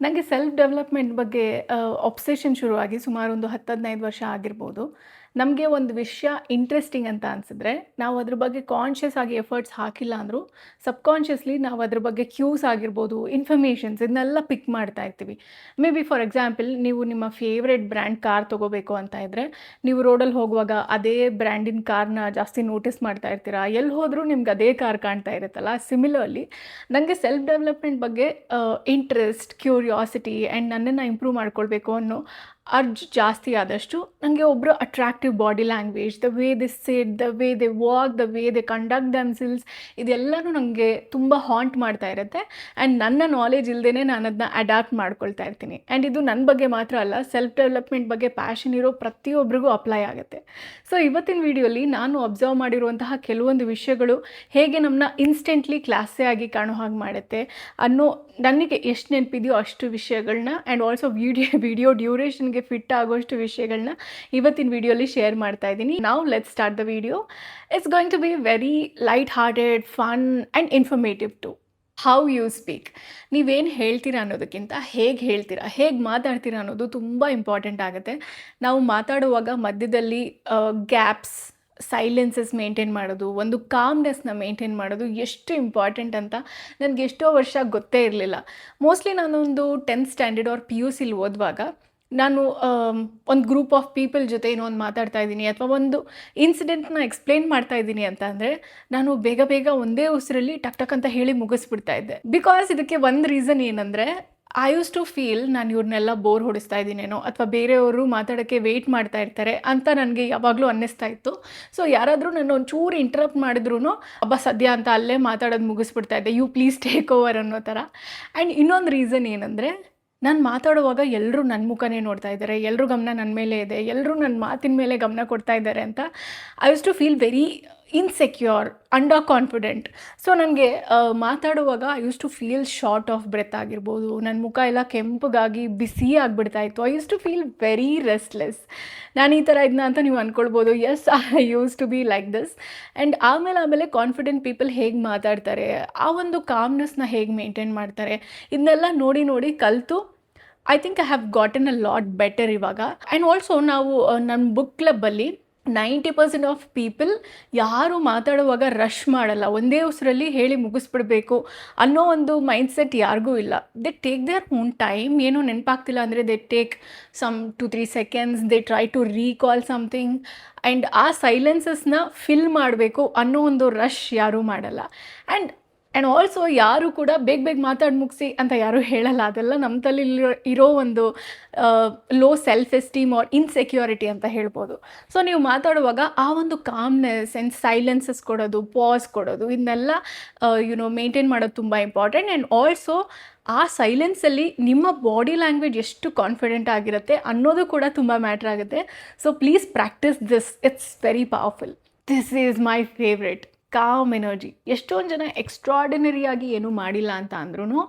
ನನಗೆ self development ಬಗ್ಗೆ obsession ಶುರುವಾಗಿ ಸುಮಾರು ಒಂದು 10, 15 ವರ್ಷ ಆಗಿರ್ಬೋದು. ನಮಗೆ ಒಂದು ವಿಷಯ ಇಂಟ್ರೆಸ್ಟಿಂಗ್ ಅಂತ ಅನ್ಸಿದ್ರೆ, ನಾವು ಅದ್ರ ಬಗ್ಗೆ ಕಾನ್ಷಿಯಸ್ ಆಗಿ ಎಫರ್ಟ್ಸ್ ಹಾಕಿಲ್ಲ ಅಂದ್ರೂ, ಸಬ್‌ಕಾನ್ಷಿಯಸ್‌ಲಿ ನಾವು ಅದ್ರ ಬಗ್ಗೆ ಕ್ಯೂಸ್ ಆಗಿರ್ಬೋದು, ಇನ್ಫರ್ಮೇಷನ್ಸ್ ಇದನ್ನೆಲ್ಲ ಪಿಕ್ ಮಾಡ್ತಾ ಇರ್ತೀವಿ. ಮೇ ಬಿ ಫಾರ್ ಎಕ್ಸಾಂಪಲ್ ನೀವು ನಿಮ್ಮ ಫೇವ್ರೆಟ್ ಬ್ರ್ಯಾಂಡ್ ಕಾರ್ ತೊಗೋಬೇಕು ಅಂತ ಇದ್ದರೆ, ನೀವು ರೋಡಲ್ಲಿ ಹೋಗುವಾಗ ಅದೇ ಬ್ರ್ಯಾಂಡಿನ ಕಾರ್‌ನ ಜಾಸ್ತಿ ನೋಟಿಸ್ ಮಾಡ್ತಾ ಇರ್ತೀರಾ. ಎಲ್ಲಿ ಹೋದರೂ ನಿಮ್ಗೆ ಅದೇ ಕಾರ್ ಕಾಣ್ತಾ ಇರುತ್ತಲ್ಲ. ಸಿಮಿಲರ್ಲಿ ನನಗೆ ಸೆಲ್ಫ್ ಡೆವಲಪ್‌ಮೆಂಟ್ ಬಗ್ಗೆ ಇಂಟ್ರೆಸ್ಟ್, ಕ್ಯೂರಿಯಾಸಿಟಿ ಆ್ಯಂಡ್ ನನ್ನನ್ನು ಇಂಪ್ರೂವ್ ಮಾಡ್ಕೊಳ್ಬೇಕು ಅನ್ನೋ ಅರ್ಜ್ ಜಾಸ್ತಿ ಆದಷ್ಟು ನನಗೆ ಒಬ್ಬರು attractive body language, the way they sit, the way they walk, the way they conduct themselves ಇದೆಲ್ಲನೂ ನನಗೆ ತುಂಬ ಹಾಂಟ್ ಮಾಡ್ತಾ ಇರುತ್ತೆ. ಆ್ಯಂಡ್ ನನ್ನ ನಾಲೆಜ್ ಇಲ್ಲದೇ ನಾನು ಅದನ್ನ ಅಡ್ಯಾಪ್ಟ್ ಮಾಡ್ಕೊಳ್ತಾ ಇರ್ತೀನಿ. ಆ್ಯಂಡ್ ಇದು ನನ್ನ ಬಗ್ಗೆ ಮಾತ್ರ ಅಲ್ಲ, ಸೆಲ್ಫ್ ಡೆವಲಪ್‌ಮೆಂಟ್ ಬಗ್ಗೆ ಪ್ಯಾಷನ್ ಇರೋ ಪ್ರತಿಯೊಬ್ಬರಿಗೂ ಅಪ್ಲೈ ಆಗುತ್ತೆ. ಸೊ ಇವತ್ತಿನ ವಿಡಿಯೋಲಿ ನಾನು ಅಬ್ಸರ್ವ್ ಮಾಡಿರುವಂತಹ ಕೆಲವೊಂದು ವಿಷಯಗಳು ಹೇಗೆ ನಮ್ಮನ್ನ ಇನ್ಸ್ಟೆಂಟ್ಲಿ ಕ್ಲಾಸೇ ಆಗಿ ಕಾಣೋ ಹಾಗೆ ಮಾಡುತ್ತೆ ಅನ್ನೋ ನನಗೆ ಎಷ್ಟು ನೆನಪಿದೆಯೋ ಅಷ್ಟು ವಿಷಯಗಳನ್ನ ಆ್ಯಂಡ್ ಆಲ್ಸೋ ವಿಡಿಯೋ ಡ್ಯೂರೇಷನ್ಗೆ ಫಿಟ್ ಆಗೋಷ್ಟು ವಿಷಯಗಳನ್ನ ಇವತ್ತಿನ ವಿಡಿಯೋಲಿ ಶೇರ್ ಮಾಡ್ತಾ ಇದ್ದೀನಿ. ನಾವು let's start the video. It's going to be very light hearted, fun and informative too. How you speak, ನೀವೇನು ಹೇಳ್ತೀರಾ ಅನ್ನೋದಕ್ಕಿಂತ ಹೇಗೆ ಹೇಳ್ತೀರಾ, ಹೇಗೆ ಮಾತಾಡ್ತೀರಾ ಅನ್ನೋದು ತುಂಬ ಇಂಪಾರ್ಟೆಂಟ್ ಆಗುತ್ತೆ. ನಾವು ಮಾತಾಡುವಾಗ ಮಧ್ಯದಲ್ಲಿ ಗ್ಯಾಪ್ಸ್, ಸೈಲೆನ್ಸಸ್ ಮೇಂಟೈನ್ ಮಾಡೋದು, ಒಂದು ಕಾಮ್ನೆಸ್ನ ಮೇಂಟೈನ್ ಮಾಡೋದು ಎಷ್ಟು ಇಂಪಾರ್ಟೆಂಟ್ ಅಂತ ನನಗೆ ಎಷ್ಟೋ ವರ್ಷ ಗೊತ್ತೇ ಇರಲಿಲ್ಲ. ಮೋಸ್ಟ್ಲಿ ನಾನೊಂದು 10th ಸ್ಟ್ಯಾಂಡರ್ಡ್ ಆರ್ PUCಲಿ ಓದುವಾಗ ನಾನು ಒಂದು ಗ್ರೂಪ್ ಆಫ್ ಪೀಪಲ್ ಜೊತೆ ಏನೋ ಒಂದು ಮಾತಾಡ್ತಾ ಇದ್ದೀನಿ ಅಥವಾ ಒಂದು ಇನ್ಸಿಡೆಂಟ್ನ ಎಕ್ಸ್ಪ್ಲೇನ್ ಮಾಡ್ತಾ ಇದ್ದೀನಿ ಅಂತ ಅಂದರೆ ನಾನು ಬೇಗ ಬೇಗ ಒಂದೇ ಉಸಿರಲ್ಲಿ ಟಕ್ ಟಕ್ ಅಂತ ಹೇಳಿ ಮುಗಿಸ್ಬಿಡ್ತಾ ಇದ್ದೆ. ಬಿಕಾಸ್ ಇದಕ್ಕೆ ಒಂದು ರೀಸನ್ ಏನಂದರೆ, ಐ ಯೂಸ್ ಟು ಫೀಲ್ ನಾನು ಇವ್ರನ್ನೆಲ್ಲ ಬೋರ್ ಹೊಡಿಸ್ತಾ ಇದ್ದೀನೇನೋ ಅಥವಾ ಬೇರೆಯವರು ಮಾತಾಡೋಕ್ಕೆ ವೆಯ್ಟ್ ಮಾಡ್ತಾ ಇರ್ತಾರೆ ಅಂತ ನನಗೆ ಯಾವಾಗಲೂ ಅನ್ನಿಸ್ತಾ ಇತ್ತು. ಸೊ ಯಾರಾದರೂ ನನ್ನ ಒಂಚೂರು ಇಂಟರಪ್ಟ್ ಮಾಡಿದ್ರೂ ಅಬ್ಬಾ ಸದ್ಯ ಅಂತ ಅಲ್ಲೇ ಮಾತಾಡೋದು ಮುಗಿಸ್ಬಿಡ್ತಾ ಇದ್ದೆ, ಯು ಪ್ಲೀಸ್ ಟೇಕ್ ಓವರ್ ಅನ್ನೋ ಥರ. ಆ್ಯಂಡ್ ಇನ್ನೊಂದು ರೀಸನ್ ಏನಂದರೆ, ನಾನು ಮಾತಾಡುವಾಗ ಎಲ್ಲರೂ ನನ್ನ ಮುಖನೇ ನೋಡ್ತಾ ಇದ್ದಾರೆ, ಎಲ್ಲರೂ ಗಮನ ನನ್ನ ಮೇಲೆ ಇದೆ, ಎಲ್ಲರೂ ನನ್ನ ಮಾತಿನ ಮೇಲೆ ಗಮನ ಕೊಡ್ತಾ ಇದ್ದಾರೆ ಅಂತ I use to feel very insecure, under confident. So ನನಗೆ ಮಾತಾಡುವಾಗ I use to feel short of breath ಆಗಿರ್ಬೋದು, ನನ್ನ ಮುಖ ಎಲ್ಲ ಕೆಂಪಗಾಗಿ ಬಿಸಿ ಆಗಿಬಿಡ್ತಾ ಇತ್ತು. I use to feel very restless. ನಾನು ಈ ಥರ ಇದನ್ನ ಅಂತ ನೀವು ಅಂದ್ಕೊಳ್ಬೋದು. Yes, I use to be like this. And ಆಮೇಲೆ ಕಾನ್ಫಿಡೆಂಟ್ ಪೀಪಲ್ ಹೇಗೆ ಮಾತಾಡ್ತಾರೆ, ಆ ಒಂದು ಕಾಮ್ನೆಸ್ನ ಹೇಗೆ ಮೇಂಟೈನ್ ಮಾಡ್ತಾರೆ, ಇದನ್ನೆಲ್ಲ ನೋಡಿ ಕಲಿತು I think I have gotten a lot better ಇವಾಗ. ಆ್ಯಂಡ್ ಆಲ್ಸೋ ನಾವು ನನ್ನ ಬುಕ್ ಕ್ಲಬ್ಬಲ್ಲಿ 90% ಆಫ್ ಪೀಪಲ್ ಯಾರು ಮಾತಾಡುವಾಗ ರಶ್ ಮಾಡಲ್ಲ, ಒಂದೇ ಉಸಿರಲ್ಲಿ ಹೇಳಿ ಮುಗಿಸ್ಬಿಡ್ಬೇಕು ಅನ್ನೋ ಒಂದು ಮೈಂಡ್ಸೆಟ್ ಯಾರಿಗೂ ಇಲ್ಲ. They take their own time. ಏನೋ ನೆನಪಾಗ್ತಿಲ್ಲ ಅಂದರೆ they take some 2-3 seconds, they try to recall something and ಆ ಸೈಲೆನ್ಸಸ್ನ ಫಿಲ್ ಮಾಡಬೇಕು ಅನ್ನೋ ಒಂದು ರಶ್ ಯಾರೂ ಮಾಡಲ್ಲ. ಆ್ಯಂಡ್ ಆಲ್ಸೋ ಯಾರು ಕೂಡ ಬೇಗ ಮಾತಾಡಿ ಮುಗಿಸಿ ಅಂತ ಯಾರೂ ಹೇಳಲ್ಲ. ಅದೆಲ್ಲ ನಮ್ಮ ತಲೆಯಲ್ಲಿರೋ ಒಂದು low self esteem or insecurity ಅಂತ ಹೇಳ್ಬೋದು. ಸೊ ನೀವು ಮಾತಾಡುವಾಗ ಆ ಒಂದು ಕಾಮ್ನೆಸ್ ಆ್ಯಂಡ್ ಸೈಲೆನ್ಸಸ್ ಕೊಡೋದು, ಪಾಸ್ ಕೊಡೋದು, ಇದನ್ನೆಲ್ಲ ಮೇಂಟೈನ್ ಮಾಡೋದು ತುಂಬ ಇಂಪಾರ್ಟೆಂಟ್. ಆ್ಯಂಡ್ ಆಲ್ಸೋ ಆ ಸೈಲೆನ್ಸಲ್ಲಿ ನಿಮ್ಮ ಬಾಡಿ ಲ್ಯಾಂಗ್ವೇಜ್ ಎಷ್ಟು ಕಾನ್ಫಿಡೆಂಟ್ ಆಗಿರುತ್ತೆ ಅನ್ನೋದು ಕೂಡ ತುಂಬ ಮ್ಯಾಟ್ರ್ ಆಗುತ್ತೆ. So please practise this, it's very powerful. This is my favourite, calm energy. ಎಷ್ಟೊಂದು ಜನ ಎಕ್ಸ್ಟ್ರಾರ್ಡಿನರಿಯಾಗಿ ಏನೂ ಮಾಡಿಲ್ಲ ಅಂತ ಅಂದ್ರೂ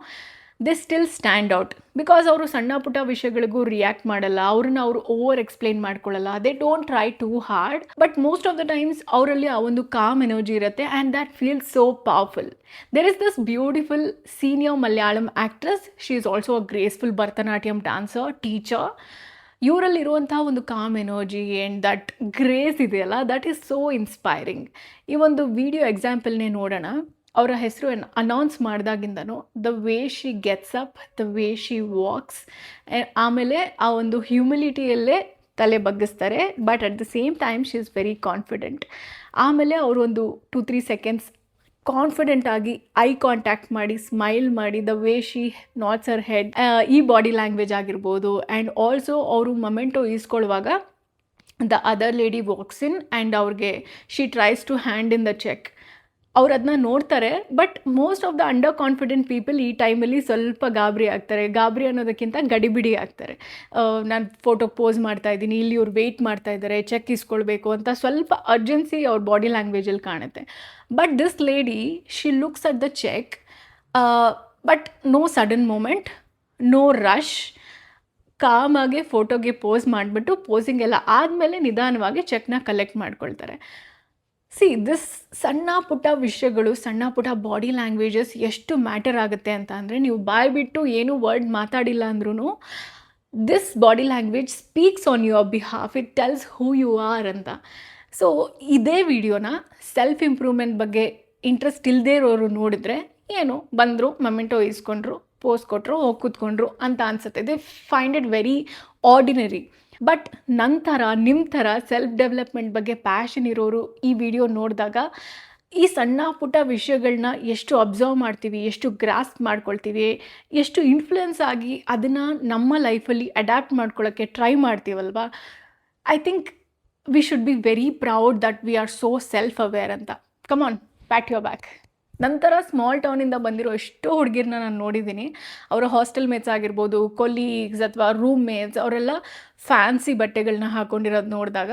they still stand out. Because ಅವರು ಸಣ್ಣ ಪುಟ್ಟ ವಿಷಯಗಳಿಗೂ ರಿಯಾಕ್ಟ್ ಮಾಡಲ್ಲ, ಅವರು ಓವರ್ ಎಕ್ಸ್ಪ್ಲೇನ್ ಮಾಡ್ಕೊಳ್ಳಲ್ಲ, they don't try too hard. But most of the times ಅವರಲ್ಲಿ ಆ ಒಂದು ಕಾಮ್ ಎನರ್ಜಿ ಇರುತ್ತೆ and that feels so powerful. There is this beautiful senior Malayalam actress. She is also a graceful Bharatanatyam dancer, teacher. ಇವರಲ್ಲಿರುವಂಥ ಒಂದು calm energy and that grace ಇದೆಯಲ್ಲ, that is so inspiring. ಈ ಒಂದು video ಎಕ್ಸಾಂಪಲ್ನೇ ನೋಡೋಣ. ಅವರ ಹೆಸರು ಅನೌನ್ಸ್ ಮಾಡಿದಾಗಿಂದನೂ the way she gets up, the way she walks, ಆಮೇಲೆ ಆ ಒಂದು ಹ್ಯೂಮಿಲಿಟಿಯಲ್ಲೇ ತಲೆ ಬಗ್ಗಿಸ್ತಾರೆ. But at the same time she is very confident. ಆಮೇಲೆ ಅವರು ಒಂದು 2-3 ಸೆಕೆಂಡ್ಸ್ ಕಾನ್ಫಿಡೆಂಟ್ ಆಗಿ ಐ ಕಾಂಟ್ಯಾಕ್ಟ್ ಮಾಡಿ ಸ್ಮೈಲ್ ಮಾಡಿ, the way she nods her head, ಈ ಬಾಡಿ ಲ್ಯಾಂಗ್ವೇಜ್ ಆಗಿರ್ಬೋದು. ಆ್ಯಂಡ್ ಆಲ್ಸೋ ಅವರು ಮೊಮೆಂಟೋ ಈಸ್ಕೊಳ್ಳುವಾಗ the other lady walks in and ಅವ್ರಿಗೆ she tries to hand in the cheque. ಅವ್ರು ಅದನ್ನ ನೋಡ್ತಾರೆ. But most of the under confident people ಈ ಟೈಮಲ್ಲಿ ಸ್ವಲ್ಪ ಗಾಬರಿ ಆಗ್ತಾರೆ. ಗಾಬರಿ ಅನ್ನೋದಕ್ಕಿಂತ ಗಡಿಬಿಡಿ ಆಗ್ತಾರೆ. ನಾನು ಫೋಟೋ ಪೋಸ್ ಮಾಡ್ತಾ ಇದ್ದೀನಿ, ಇಲ್ಲಿ ಇವ್ರು ವೆಯ್ಟ್ ಮಾಡ್ತಾ ಇದ್ದಾರೆ, ಚೆಕ್ ಇಸ್ಕೊಳ್ಬೇಕು ಅಂತ ಸ್ವಲ್ಪ ಅರ್ಜೆನ್ಸಿ ಅವ್ರ ಬಾಡಿ ಲ್ಯಾಂಗ್ವೇಜಲ್ಲಿ ಕಾಣುತ್ತೆ. But this lady, she looks at the cheque, but no sudden movement, no rush, ಕಾಮಾಗೆ ಫೋಟೋಗೆ ಪೋಸ್ ಮಾಡಿಬಿಟ್ಟು ಪೋಸಿಂಗ್ ಎಲ್ಲ ಆದಮೇಲೆ ನಿಧಾನವಾಗಿ ಚೆಕ್ನ ಕಲೆಕ್ಟ್ ಮಾಡ್ಕೊಳ್ತಾರೆ. ದಿಸ್ ಸಣ್ಣ ಪುಟ್ಟ ವಿಷಯಗಳು, ಸಣ್ಣ ಪುಟ್ಟ ಬಾಡಿ ಲ್ಯಾಂಗ್ವೇಜಸ್ ಎಷ್ಟು ಮ್ಯಾಟರ್ ಆಗುತ್ತೆ ಅಂತ ಅಂದರೆ, ನೀವು ಬಾಯಿ ಬಿಟ್ಟು ಏನೂ ವರ್ಡ್ ಮಾತಾಡಿಲ್ಲ ಅಂದ್ರೂ this body language speaks on your behalf, it tells who you are ಅಂತ. ಸೊ ಇದೇ ವಿಡಿಯೋನ ಸೆಲ್ಫ್ ಇಂಪ್ರೂವ್ಮೆಂಟ್ ಬಗ್ಗೆ ಇಂಟ್ರೆಸ್ಟ್ ಇಲ್ಲದೇ ಇರೋರು ನೋಡಿದ್ರೆ, ಏನು ಬಂದರು, ಮೊಮೆಂಟೋ ಇಸ್ಕೊಂಡ್ರು, ಪೋಸ್ ಕೊಟ್ಟರು, ಹೋಗಿ ಕೂತ್ಕೊಂಡ್ರು ಅಂತ ಅನಿಸುತ್ತೆ. They find it very ordinary. But ನಂತರ ನಿಮ್ಮ ಥರ ಸೆಲ್ಫ್ ಡೆವಲಪ್ಮೆಂಟ್ ಬಗ್ಗೆ ಪ್ಯಾಷನ್ ಇರೋರು ಈ ವಿಡಿಯೋ ನೋಡಿದಾಗ ಈ ಸಣ್ಣ ಪುಟ್ಟ ವಿಷಯಗಳನ್ನ ಎಷ್ಟು ಅಬ್ಸರ್ವ್ ಮಾಡ್ತೀವಿ, ಎಷ್ಟು ಗ್ರಾಸ್ಪ್ ಮಾಡ್ಕೊಳ್ತೀವಿ, ಎಷ್ಟು ಇನ್ಫ್ಲುಯೆನ್ಸ್ ಆಗಿ ಅದನ್ನು ನಮ್ಮ ಲೈಫಲ್ಲಿ ಅಡ್ಯಾಪ್ಟ್ ಮಾಡ್ಕೊಳ್ಳೋಕ್ಕೆ ಟ್ರೈ ಮಾಡ್ತೀವಲ್ವಾ, I think we should be very proud that we are so self aware ಅಂತ. Come on, pat your back. ನಂತರ ಸ್ಮಾಲ್ ಟೌನಿಂದ ಬಂದಿರೋ ಎಷ್ಟೋ ಹುಡುಗಿರನ್ನ ನಾನು ನೋಡಿದ್ದೀನಿ. ಅವರ ಹಾಸ್ಟೆಲ್ ಮೇಟ್ಸ್ ಆಗಿರ್ಬೋದು, ಕೊಲೀಗ್ಸ್ ಅಥವಾ ರೂಮ್ ಮೇಟ್ಸ್, ಅವರೆಲ್ಲ ಫ್ಯಾನ್ಸಿ ಬಟ್ಟೆಗಳನ್ನ ಹಾಕ್ಕೊಂಡಿರೋದು ನೋಡಿದಾಗ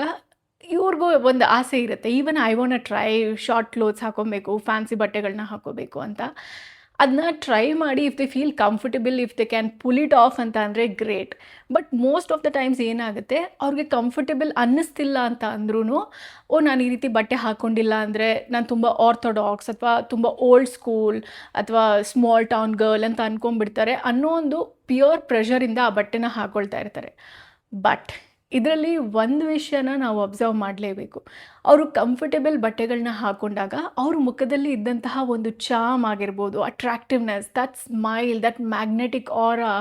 ಇವ್ರಿಗೂ ಒಂದು ಆಸೆ ಇರುತ್ತೆ, even I want try short clothes ಹಾಕೊಬೇಕು, ಫ್ಯಾನ್ಸಿ ಬಟ್ಟೆಗಳನ್ನ ಹಾಕೋಬೇಕು ಅಂತ. ಅದನ್ನ ಟ್ರೈ ಮಾಡಿ if they feel comfortable, if they can full it of ಅಂತ ಅಂದರೆ great. But most of the times ಏನಾಗುತ್ತೆ, ಅವ್ರಿಗೆ ಕಂಫರ್ಟಬಲ್ ಅನ್ನಿಸ್ತಿಲ್ಲ ಅಂತ ಅಂದ್ರೂ, ನಾನು ಈ ರೀತಿ ಬಟ್ಟೆ ಹಾಕ್ಕೊಂಡಿಲ್ಲ ಅಂದರೆ ನಾನು ತುಂಬ ಆರ್ಥೋಡಾಕ್ಸ್ ಅಥವಾ ತುಂಬ ಓಲ್ಡ್ ಸ್ಕೂಲ್ ಅಥವಾ ಸ್ಮಾಲ್ ಟೌನ್ ಗರ್ಲ್ ಅಂತ ಅಂದ್ಕೊಂಡ್ಬಿಡ್ತಾರೆ ಅನ್ನೋ ಒಂದು ಪ್ಯೂರ್ ಪ್ರೆಷರಿಂದ ಆ ಬಟ್ಟೆನ ಹಾಕ್ಕೊಳ್ತಾ ಇರ್ತಾರೆ. ಬಟ್ ಇದರಲ್ಲಿ ಒಂದು ವಿಷಯನ ನಾವು ಅಬ್ಸರ್ವ್ ಮಾಡಲೇಬೇಕು. ಅವರು ಕಂಫರ್ಟಬಲ್ ಬಟ್ಟೆಗಳನ್ನ ಹಾಕ್ಕೊಂಡಾಗ ಅವ್ರ ಮುಖದಲ್ಲಿ ಇದ್ದಂತಹ ಒಂದು ಚಾಮ್ ಆಗಿರ್ಬೋದು, attractiveness, that smile, that magnetic aura,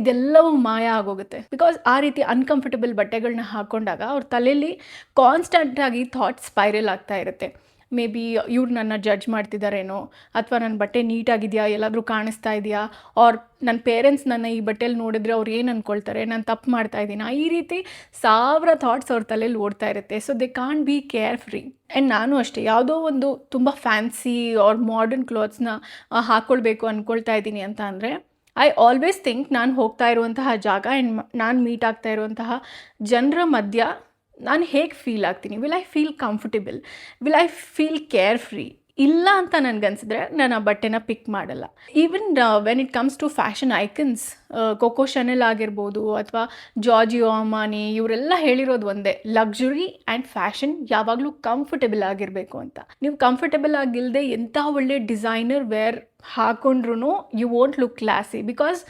ಇದೆಲ್ಲವೂ ಮಾಯ ಆಗೋಗುತ್ತೆ. ಬಿಕಾಸ್ ಆ ರೀತಿ ಅನ್ಕಂಫರ್ಟಬಲ್ ಬಟ್ಟೆಗಳನ್ನ ಹಾಕ್ಕೊಂಡಾಗ ಅವ್ರ ತಲೆಯಲ್ಲಿ ಕಾನ್ಸ್ಟೆಂಟಾಗಿ ಥಾಟ್ಸ್ ಸ್ಪೈರಲ್ ಆಗ್ತಾ ಇರುತ್ತೆ. ಮೇ ಬಿ ಇವ್ರು ನನ್ನ ಜಡ್ಜ್ ಮಾಡ್ತಿದ್ದಾರೇನೋ, ಅಥವಾ ನನ್ನ ಬಟ್ಟೆ ನೀಟಾಗಿದೆಯಾ, ಎಲ್ಲಾದರೂ ಕಾಣಿಸ್ತಾ ಇದೆಯಾ, ಆರ್ ನನ್ನ ಪೇರೆಂಟ್ಸ್ ನನ್ನ ಈ ಬಟ್ಟೆಲಿ ನೋಡಿದ್ರೆ ಅವ್ರು ಏನು ಅಂದ್ಕೊಳ್ತಾರೆ, ನಾನು ತಪ್ಪು ಮಾಡ್ತಾ ಇದ್ದೀನಾ, ಈ ರೀತಿ 1000 ಥಾಟ್ಸ್ ಅವ್ರ ತಲೆಯಲ್ಲಿ ಓಡ್ತಾ ಇರುತ್ತೆ. So they can't be care free. And ನಾನು ಅಷ್ಟೇ, ಯಾವುದೋ ಒಂದು ತುಂಬ ಫ್ಯಾನ್ಸಿ ಆರ್ ಮಾಡರ್ನ್ ಕ್ಲಾತ್ಸ್ನ ಹಾಕ್ಕೊಳ್ಬೇಕು ಅಂದ್ಕೊಳ್ತಾ ಇದ್ದೀನಿ ಅಂತ ಅಂದರೆ, ಐ ಆಲ್ವೇಸ್ ಥಿಂಕ್ ನಾನು ಹೋಗ್ತಾ ಇರುವಂತಹ ಜಾಗ ಆ್ಯಂಡ್ ನಾನು ಮೀಟ್ ಆಗ್ತಾ ಇರುವಂತಹ ಜನರ ಮಧ್ಯ ನಾನು ಹೇಗೆ ಫೀಲ್ ಆಗ್ತೀನಿ, will I feel comfortable, will I feel carefree? ಇಲ್ಲ ಅಂತ ನನಗನ್ಸಿದ್ರೆ ನಾನು ಆ ಬಟ್ಟೆನ ಪಿಕ್ ಮಾಡಲ್ಲ. Even when it comes to fashion icons, Coco Chanel ಆಗಿರ್ಬೋದು ಅಥವಾ ಜಾರ್ಜಿಯೋ ಅಮಾನಿ, ಇವರೆಲ್ಲ ಹೇಳಿರೋದು ಒಂದೇ, ಲಕ್ಸುರಿ ಆ್ಯಂಡ್ ಫ್ಯಾಷನ್ ಯಾವಾಗಲೂ ಕಂಫರ್ಟಬಲ್ ಆಗಿರಬೇಕು ಅಂತ. ನೀವು ಕಂಫರ್ಟಬಲ್ ಆಗಿಲ್ಲದೆ ಎಂಥ ಒಳ್ಳೆ ಡಿಸೈನರ್ ವೇರ್ ಹಾಕೊಂಡ್ರೂ you won't look classy, because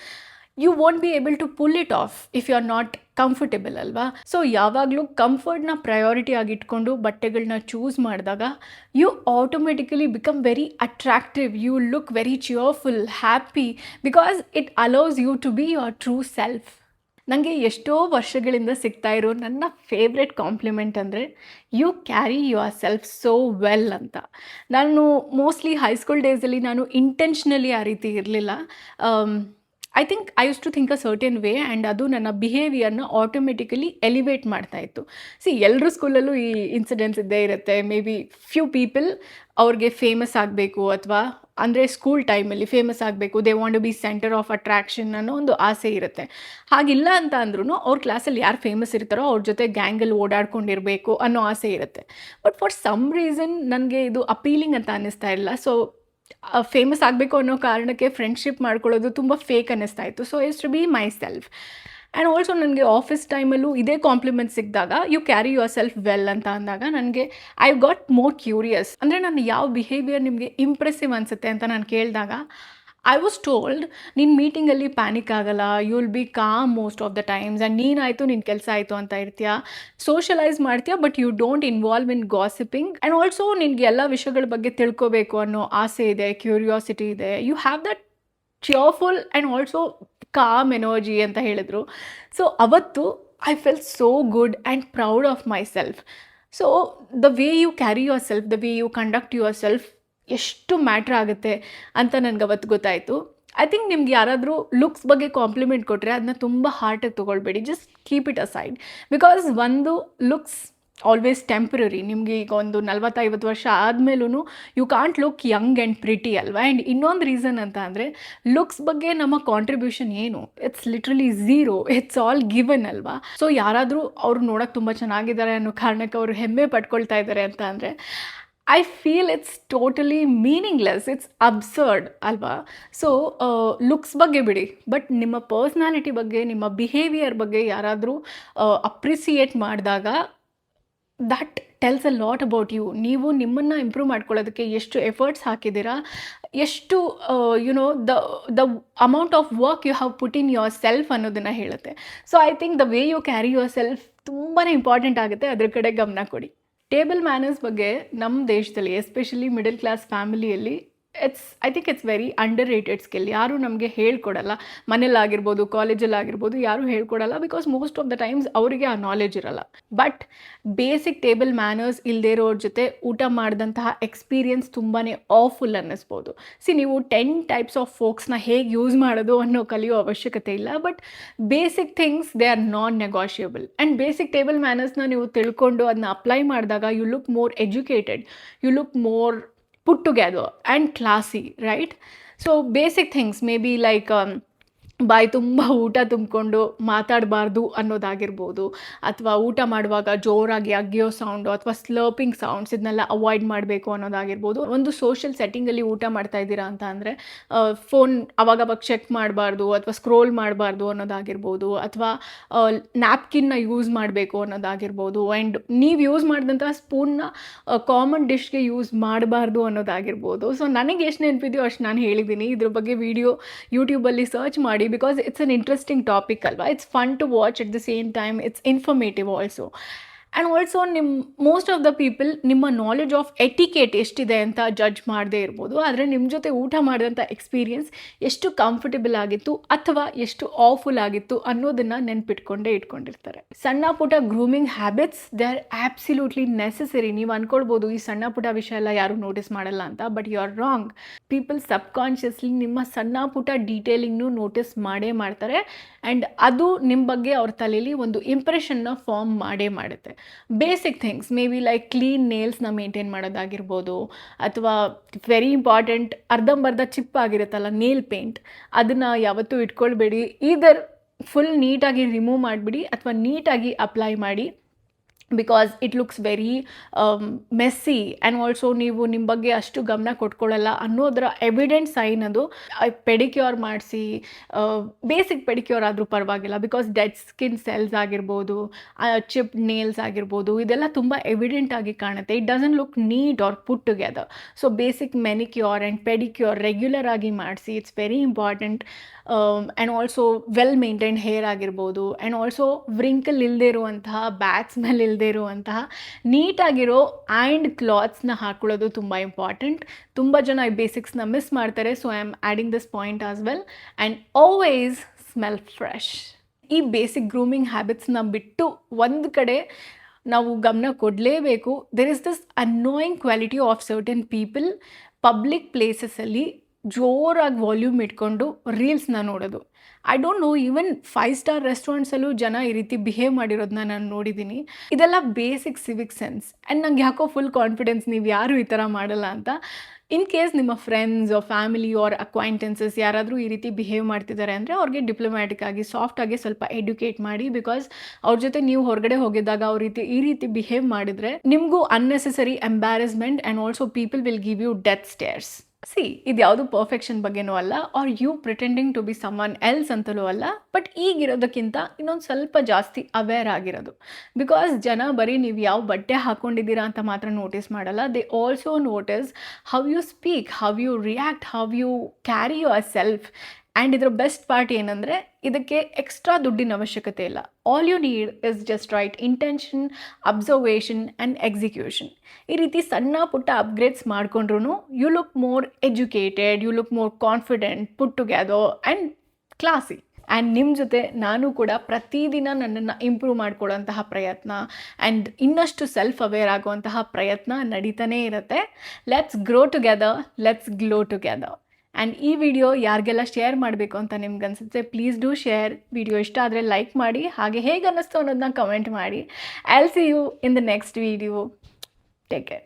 you won't be able to pull it off if you are not comfortable ಅಲ್ವಾ. ಸೊ ಯಾವಾಗಲೂ ಕಂಫರ್ಟ್ನ ಪ್ರಯಾರಿಟಿ ಆಗಿಟ್ಕೊಂಡು ಬಟ್ಟೆಗಳನ್ನ ಚೂಸ್ ಮಾಡಿದಾಗ you automatically become very attractive, you look very cheerful, happy, because it allows you to be your true self. ನನಗೆ ಎಷ್ಟೋ ವರ್ಷಗಳಿಂದ ಸಿಗ್ತಾ ಇರೋ ನನ್ನ ಫೇವ್ರೆಟ್ ಕಾಂಪ್ಲಿಮೆಂಟ್ ಅಂದರೆ, you carry yourself so well ಅಂತ. ನಾನು ಮೋಸ್ಟ್ಲಿ ಹೈಸ್ಕೂಲ್ ಡೇಸಲ್ಲಿ ನಾನು ಇಂಟೆನ್ಷನಲಿ ಆ ರೀತಿ ಇರಲಿಲ್ಲ. I think I use to think a certain way, and ಅದು ನನ್ನ ಬಿಹೇವಿಯರ್ನ ಆಟೋಮೆಟಿಕಲಿ ಎಲಿವೇಟ್ ಮಾಡ್ತಾ ಇತ್ತು. ಎಲ್ಲರೂ ಸ್ಕೂಲಲ್ಲೂ ಈ ಇನ್ಸಿಡೆನ್ಸ್ ಇದ್ದೇ ಇರುತ್ತೆ. ಮೇ ಬಿ ಫ್ಯೂ ಪೀಪಲ್ ಅವ್ರಿಗೆ ಫೇಮಸ್ ಆಗಬೇಕು, ಅಥವಾ ಅಂದರೆ ಸ್ಕೂಲ್ ಟೈಮಲ್ಲಿ ಫೇಮಸ್ ಆಗಬೇಕು, they want to be centre of attraction ಅನ್ನೋ ಒಂದು ಆಸೆ ಇರುತ್ತೆ. ಹಾಗಿಲ್ಲ ಅಂತ ಅಂದ್ರೂ ಅವ್ರ ಕ್ಲಾಸಲ್ಲಿ ಯಾರು ಫೇಮಸ್ ಇರ್ತಾರೋ ಅವ್ರ ಜೊತೆ ಗ್ಯಾಂಗಲ್ಲಿ ಓಡಾಡ್ಕೊಂಡಿರಬೇಕು ಅನ್ನೋ ಆಸೆ ಇರುತ್ತೆ. ಬಟ್ ಫಾರ್ ಸಮ್ ರೀಸನ್ ನನಗೆ ಇದು ಅಪೀಲಿಂಗ್ ಅಂತ ಅನ್ನಿಸ್ತಾ ಇಲ್ಲ. ಸೊ ಫೇಮಸ್ ಆಗಬೇಕು ಅನ್ನೋ ಕಾರಣಕ್ಕೆ ಫ್ರೆಂಡ್ಶಿಪ್ ಮಾಡ್ಕೊಳ್ಳೋದು ತುಂಬ ಫೇಕ್ ಅನ್ನಿಸ್ತಾ ಇತ್ತು. So is to be myself. And also ನನಗೆ ಆಫೀಸ್ ಟೈಮಲ್ಲೂ ಇದೇ ಕಾಂಪ್ಲಿಮೆಂಟ್ ಸಿಕ್ಕಿದಾಗ, you carry yourself well ಅಂತ ಅಂದಾಗ ನನಗೆ ಐ ಗಾಟ್ ಮೋರ್ ಕ್ಯೂರಿಯಸ್. ಅಂದರೆ ನಾನು ಯಾವ ಬಿಹೇವಿಯರ್ ನಿಮಗೆ ಇಂಪ್ರೆಸಿವ್ ಅನಿಸುತ್ತೆ ಅಂತ ನಾನು ಕೇಳಿದಾಗ, ಐ ವಾಸ್ ಟೋಲ್ಡ್, ನೀನು ಮೀಟಿಂಗಲ್ಲಿ ಪ್ಯಾನಿಕ್ ಆಗಲ್ಲ, you will be calm most of the times, and ನೀನಾಯಿತು ನಿನ್ನ ಕೆಲಸ ಆಯಿತು ಅಂತ ಇರ್ತೀಯ, ಸೋಷಲೈಸ್ ಮಾಡ್ತೀಯ, but you don't involve in gossiping. And also ನಿನಗೆ ಎಲ್ಲ ವಿಷಯಗಳ ಬಗ್ಗೆ ತಿಳ್ಕೋಬೇಕು ಅನ್ನೋ ಆಸೆ ಇದೆ, ಕ್ಯೂರಿಯಾಸಿಟಿ ಇದೆ, you have that cheerful and also calm energy ಅಂತ ಹೇಳಿದರು. ಸೊ ಅವತ್ತು I felt so good and proud of myself. So the way you carry yourself, the way you conduct yourself ಎಷ್ಟು matter ಆಗುತ್ತೆ ಅಂತ ನನಗೆ ಅವತ್ತು ಗೊತ್ತಾಯಿತು. I think ನಿಮ್ಗೆ ಯಾರಾದರೂ ಲುಕ್ಸ್ ಬಗ್ಗೆ ಕಾಂಪ್ಲಿಮೆಂಟ್ ಕೊಟ್ಟರೆ ಅದನ್ನ ತುಂಬ ಹಾರ್ಟಾಗಿ ತೊಗೊಳ್ಬೇಡಿ, just keep it aside. Because ಒಂದು ಲುಕ್ಸ್ ಆಲ್ವೇಸ್ ಟೆಂಪ್ರರಿ. ನಿಮಗೆ ಈಗ ಒಂದು 40-50 ವರ್ಷ ಆದಮೇಲೂ you can't look young and pretty ಅಲ್ವಾ. ಆ್ಯಂಡ್ ಇನ್ನೊಂದು ರೀಸನ್ ಅಂತ ಅಂದರೆ, ಲುಕ್ಸ್ ಬಗ್ಗೆ ನಮ್ಮ ಕಾಂಟ್ರಿಬ್ಯೂಷನ್ ಏನು, it's literally zero, it's all given ಅಲ್ವಾ. ಸೊ ಯಾರಾದರೂ ಅವ್ರು ನೋಡೋಕ್ಕೆ ತುಂಬ ಚೆನ್ನಾಗಿದ್ದಾರೆ ಅನ್ನೋ ಕಾರಣಕ್ಕೆ ಅವರು ಹೆಮ್ಮೆ ಪಡ್ಕೊಳ್ತಾ ಇದ್ದಾರೆ ಅಂತ ಅಂದರೆ, I feel it's totally meaningless, it's absurd ಅಲ್ವಾ. ಸೊ ಲುಕ್ಸ್ ಬಗ್ಗೆ ಬಿಡಿ, ಬಟ್ ನಿಮ್ಮ ಪರ್ಸ್ನಾಲಿಟಿ ಬಗ್ಗೆ, ನಿಮ್ಮ ಬಿಹೇವಿಯರ್ ಬಗ್ಗೆ ಯಾರಾದರೂ ಅಪ್ರಿಸಿಯೇಟ್ ಮಾಡಿದಾಗ, that tells a lot about you. ನೀವು ನಿಮ್ಮನ್ನು ಇಂಪ್ರೂವ್ ಮಾಡ್ಕೊಳ್ಳೋದಕ್ಕೆ ಎಷ್ಟು ಎಫರ್ಟ್ಸ್ ಹಾಕಿದ್ದೀರಾ, ಎಷ್ಟು you know the amount of work you have put in yourself ಅನ್ನೋದನ್ನು ಹೇಳುತ್ತೆ. So I think the way you carry yourself ತುಂಬಾ ಇಂಪಾರ್ಟೆಂಟ್ ಆಗುತ್ತೆ, ಅದ್ರ ಕಡೆ ಗಮನ ಕೊಡಿ. ಟೇಬಲ್ ಮ್ಯಾನರ್ಸ್ ಬಗ್ಗೆ ನಮ್ಮ ದೇಶದಲ್ಲಿ ಎಸ್ಪೆಷಲಿ ಮಿಡಲ್ ಕ್ಲಾಸ್ ಫ್ಯಾಮಿಲಿಯಲ್ಲಿ I think it's very underrated skill. ಯಾರೂ ನಮಗೆ ಹೇಳ್ಕೊಡಲ್ಲ, ಮನೇಲಾಗಿರ್ಬೋದು ಕಾಲೇಜಲ್ಲಾಗಿರ್ಬೋದು ಯಾರೂ ಹೇಳ್ಕೊಡಲ್ಲ, because most of the times ಅವರಿಗೆ ಆ ನಾಲೆಜ್ ಇರಲ್ಲ. ಬಟ್ ಬೇಸಿಕ್ ಟೇಬಲ್ ಮ್ಯಾನರ್ಸ್ ಇಲ್ಲದೆ ಇರೋರ ಜೊತೆ ಊಟ ಮಾಡಿದಂತಹ ಎಕ್ಸ್ಪೀರಿಯನ್ಸ್ ತುಂಬಾ ಆಫುಲ್ ಅನ್ನಿಸ್ಬೋದು. ನೀವು 10 ಟೈಪ್ಸ್ ಆಫ್ ಫೋಕ್ಸ್ನ ಹೇಗೆ ಯೂಸ್ ಮಾಡೋದು ಅನ್ನೋ ಕಲಿಯೋ ಅವಶ್ಯಕತೆ ಇಲ್ಲ, but basic things they are non negotiable. And basic table ಮ್ಯಾನರ್ಸ್ನ ನೀವು ತಿಳ್ಕೊಂಡು ಅದನ್ನ ಅಪ್ಲೈ ಮಾಡಿದಾಗ you look more educated, you look more put together and classy, right? So basic things maybe like ಬಾಯಿ ತುಂಬ ಊಟ ತುಂಬಿಕೊಂಡು ಮಾತಾಡಬಾರ್ದು ಅನ್ನೋದಾಗಿರ್ಬೋದು, ಅಥವಾ ಊಟ ಮಾಡುವಾಗ ಜೋರಾಗಿ ಅಗ್ಗಿಯೋ ಸೌಂಡು ಅಥವಾ ಸ್ಲರ್ಪಿಂಗ್ ಸೌಂಡ್ಸ್ ಇದನ್ನೆಲ್ಲ ಅವಾಯ್ಡ್ ಮಾಡಬೇಕು ಅನ್ನೋದಾಗಿರ್ಬೋದು. ಒಂದು ಸೋಷಿಯಲ್ ಸೆಟ್ಟಿಂಗಲ್ಲಿ ಊಟ ಮಾಡ್ತಾ ಇದ್ದೀರಾ ಅಂತ ಅಂದರೆ ಫೋನ್ ಅವಾಗವಾಗ ಚೆಕ್ ಮಾಡಬಾರ್ದು ಅಥವಾ ಸ್ಕ್ರೋಲ್ ಮಾಡಬಾರ್ದು ಅನ್ನೋದಾಗಿರ್ಬೋದು, ಅಥವಾ ನ್ಯಾಪ್ಕಿನ್ನ ಯೂಸ್ ಮಾಡಬೇಕು ಅನ್ನೋದಾಗಿರ್ಬೋದು. ಆ್ಯಂಡ್ ನೀವು ಯೂಸ್ ಮಾಡಿದಂಥ ಸ್ಪೂನ್ನ ಕಾಮನ್ ಡಿಶ್ಗೆ ಯೂಸ್ ಮಾಡಬಾರ್ದು ಅನ್ನೋದಾಗಿರ್ಬೋದು. ಸೊ ನನಗೆ ಎಷ್ಟು ನೆನಪಿದೆಯೋ ಅಷ್ಟು ನಾನು ಹೇಳಿದ್ದೀನಿ. ಇದ್ರ ಬಗ್ಗೆ ವಿಡಿಯೋ ಯೂಟ್ಯೂಬಲ್ಲಿ ಸರ್ಚ್ ಮಾಡಿ, because it's an interesting topic alva. It's fun to watch, at the same time it's informative also. And also most of the people ನಿಮ್ಮ ನಾಲೆಡ್ಜ್ ಆಫ್ ಎಟಿಕೇಟ್ ಎಷ್ಟಿದೆ ಅಂತ ಜಡ್ಜ್ ಮಾಡದೇ ಇರ್ಬೋದು, ಆದರೆ ನಿಮ್ಮ ಜೊತೆ ಊಟ ಮಾಡಿದಂಥ ಎಕ್ಸ್ಪೀರಿಯನ್ಸ್ ಎಷ್ಟು ಕಂಫರ್ಟಬಲ್ ಆಗಿತ್ತು ಅಥವಾ ಎಷ್ಟು ಆಫುಲ್ ಆಗಿತ್ತು ಅನ್ನೋದನ್ನು ನೆನ್ಪಿಟ್ಕೊಂಡೇ ಇಟ್ಕೊಂಡಿರ್ತಾರೆ. ಸಣ್ಣ ಪುಟ್ಟ grooming habits they are absolutely necessary. ನೀವು ಅಂದ್ಕೊಳ್ಬೋದು ಈ ಸಣ್ಣ ಪುಟ್ಟ ವಿಷಯ ಎಲ್ಲ ಯಾರೂ ನೋಟಿಸ್ ಮಾಡಲ್ಲ ಅಂತ, but you are wrong. People subconsciously ನಿಮ್ಮ ಸಣ್ಣ ಪುಟ್ಟ ಡೀಟೇಲಿಂಗ್ನು ನೋಟಿಸ್ ಮಾಡೇ ಮಾಡ್ತಾರೆ, ಆ್ಯಂಡ್ ಅದು ನಿಮ್ಮ ಬಗ್ಗೆ ಅವ್ರ ತಲೆಯಲ್ಲಿ ಒಂದು ಇಂಪ್ರೆಷನ್ನ ಫಾರ್ಮ್ ಮಾಡೇ ಮಾಡುತ್ತೆ. Basic things may be like clean ನೇಲ್ಸ್ನ ಮೇಂಟೈನ್ ಮಾಡೋದಾಗಿರ್ಬೋದು, ಅಥವಾ ವೆರಿ ಇಂಪಾರ್ಟೆಂಟ್ ಅರ್ಧಂಬರ್ಧ ಚಿಪ್ ಆಗಿರುತ್ತಲ್ಲ ನೇಲ್ ಪೇಂಟ್, ಅದನ್ನು ಯಾವತ್ತೂ ಇಟ್ಕೊಳ್ಬೇಡಿ. ಈದರ್ ಫುಲ್ ನೀಟಾಗಿ ರಿಮೂವ್ ಮಾಡಿಬಿಡಿ ಅಥವಾ ನೀಟಾಗಿ ಅಪ್ಲೈ ಮಾಡಿ, because it looks very messy. And also ನೀವು ನಿಮ್ಮ ಬಗ್ಗೆ ಅಷ್ಟು ಗಮನ ಕೊಟ್ಕೊಳ್ಳಲ್ಲ ಅನ್ನೋದರ ಎವಿಡೆಂಟ್ ಸೈನ್ ಅದು. ಪೆಡಿಕ್ಯೂರ್ ಮಾಡಿಸಿ, ಬೇಸಿಕ್ ಪೆಡಿಕ್ಯೂರ್ ಆದರೂ ಪರವಾಗಿಲ್ಲ, ಬಿಕಾಸ್ ಡೆಡ್ ಸ್ಕಿನ್ ಸೆಲ್ಸ್ ಆಗಿರ್ಬೋದು, ಚಿಪ್ ನೇಲ್ಸ್ ಆಗಿರ್ಬೋದು, ಇದೆಲ್ಲ ತುಂಬ ಎವಿಡೆಂಟ್ ಆಗಿ ಕಾಣುತ್ತೆ. It doesn't look neat or put together. So basic manicure and pedicure regular ಆಗಿ ಮಾಡಿಸಿ, it's very important. And also well maintained hair ಆಗಿರ್ಬೋದು, ಆ್ಯಂಡ್ ಆಲ್ಸೋ ವ್ರಿಂಕಲ್ ಇಲ್ಲದೆ ಇರುವಂತಹ, ಬ್ಯಾಕ್ ಸ್ಮೆಲ್ ಇಲ್ಲದೆ ಇರುವಂತಹ ನೀಟಾಗಿರೋ ಆ್ಯಂಡ್ ಕ್ಲಾತ್ಸ್ನ ಹಾಕೊಳ್ಳೋದು ತುಂಬ ಇಂಪಾರ್ಟೆಂಟ್. ತುಂಬ ಜನ ಈ ಬೇಸಿಕ್ಸ್ನ ಮಿಸ್ ಮಾಡ್ತಾರೆ. So I am adding this point as well. And always smell fresh. ಈ ಬೇಸಿಕ್ ಗ್ರೂಮಿಂಗ್ ಹ್ಯಾಬಿಟ್ಸ್ನ ಬಿಟ್ಟು ಒಂದು ಕಡೆ ನಾವು ಗಮನ ಕೊಡಲೇಬೇಕು. There is this annoying quality of certain people public ಪ್ಲೇಸಸಲ್ಲಿ ಜೋರಾಗಿ ವಾಲ್ಯೂಮ್ ಇಟ್ಕೊಂಡು ರೀಲ್ಸ್ನ ನೋಡೋದು. I don't know, even 5 star ರೆಸ್ಟೋರೆಂಟ್ಸಲ್ಲೂ ಜನ ಈ ರೀತಿ ಬಿಹೇವ್ ಮಾಡಿರೋದನ್ನ ನಾನು ನೋಡಿದ್ದೀನಿ. ಇದೆಲ್ಲ ಬೇಸಿಕ್ ಸಿವಿಕ್ ಸೆನ್ಸ್. ಆ್ಯಂಡ್ ನಂಗೆ ಯಾಕೋ ಫುಲ್ ಕಾನ್ಫಿಡೆನ್ಸ್ ನೀವು ಯಾರೂ ಈ ಥರ ಮಾಡಲ್ಲ ಅಂತ. ಇನ್ ಕೇಸ್ ನಿಮ್ಮ friends or family or acquaintances ಯಾರಾದರೂ ಈ ರೀತಿ ಬಿಹೇವ್ ಮಾಡ್ತಿದ್ದಾರೆ ಅಂದರೆ ಅವ್ರಿಗೆ ಡಿಪ್ಲೊಮ್ಯಾಟಿಕ್ ಆಗಿ ಸಾಫ್ಟಾಗಿ ಸ್ವಲ್ಪ ಎಡ್ಯುಕೇಟ್ ಮಾಡಿ. ಬಿಕಾಸ್ ಅವ್ರ ಜೊತೆ ನೀವು ಹೊರಗಡೆ ಹೋಗಿದ್ದಾಗ ಈ ರೀತಿ ಬಿಹೇವ್ ಮಾಡಿದರೆ ನಿಮಗೂ unnecessary embarrassment, and also people will give you death stares. ಇದು ಯಾವುದು ಪರ್ಫೆಕ್ಷನ್ ಬಗ್ಗೆನೂ ಅಲ್ಲ, are you pretending to be someone else ಅಂತಲೂ ಅಲ್ಲ, ಬಟ್ ಈಗಿರೋದಕ್ಕಿಂತ ಇನ್ನೊಂದು ಸ್ವಲ್ಪ ಜಾಸ್ತಿ ಅವೇರ್ ಆಗಿರೋದು. ಬಿಕಾಸ್ ಜನ ಬರೀ ನೀವು ಯಾವ ಬಟ್ಟೆ ಹಾಕ್ಕೊಂಡಿದ್ದೀರಾ ಅಂತ ಮಾತ್ರ ನೋಟಿಸ್ ಮಾಡಲ್ಲ, they also notice how you speak, how you react, how you carry yourself. And ಇದರ ಬೆಸ್ಟ್ ಪಾರ್ಟ್ ಏನಂದರೆ ಇದಕ್ಕೆ ಎಕ್ಸ್ಟ್ರಾ ದುಡ್ಡಿನ ಅವಶ್ಯಕತೆ ಇಲ್ಲ. All you need is just right intention, observation and execution. ಈ ರೀತಿ ಸಣ್ಣ ಪುಟ್ಟ ಅಪ್ಗ್ರೇಡ್ಸ್ ಮಾಡಿಕೊಂಡ್ರೂ you look more educated, you look more confident, put together and classy. And ನಿಮ್ಮ ಜೊತೆ ನಾನು ಕೂಡ ಪ್ರತಿದಿನ ನನ್ನನ್ನು ಇಂಪ್ರೂವ್ ಮಾಡ್ಕೊಳ್ಳೋಂತಹ ಪ್ರಯತ್ನ ಆ್ಯಂಡ್ ಇನ್ನಷ್ಟು ಸೆಲ್ಫ್ ಅವೇರ್ ಆಗುವಂತಹ ಪ್ರಯತ್ನ ನಡೀತಾನೇ ಇರುತ್ತೆ. Let's grow together, let's glow together. And ಈ ವಿಡಿಯೋ ಯಾರಿಗೆಲ್ಲ ಶೇರ್ ಮಾಡಬೇಕು ಅಂತ ನಿಮ್ಗೆ ಅನಿಸುತ್ತೆ, ಪ್ಲೀಸ್ ಡೂ ಶೇರ್. ವಿಡಿಯೋ ಇಷ್ಟ ಆದರೆ ಲೈಕ್ ಮಾಡಿ, ಹಾಗೆ ಹೇಗೆ ಅನ್ನಿಸ್ತು ಅನ್ನೋದನ್ನ ಕಮೆಂಟ್ ಮಾಡಿ. I will see you in the next video. Take care.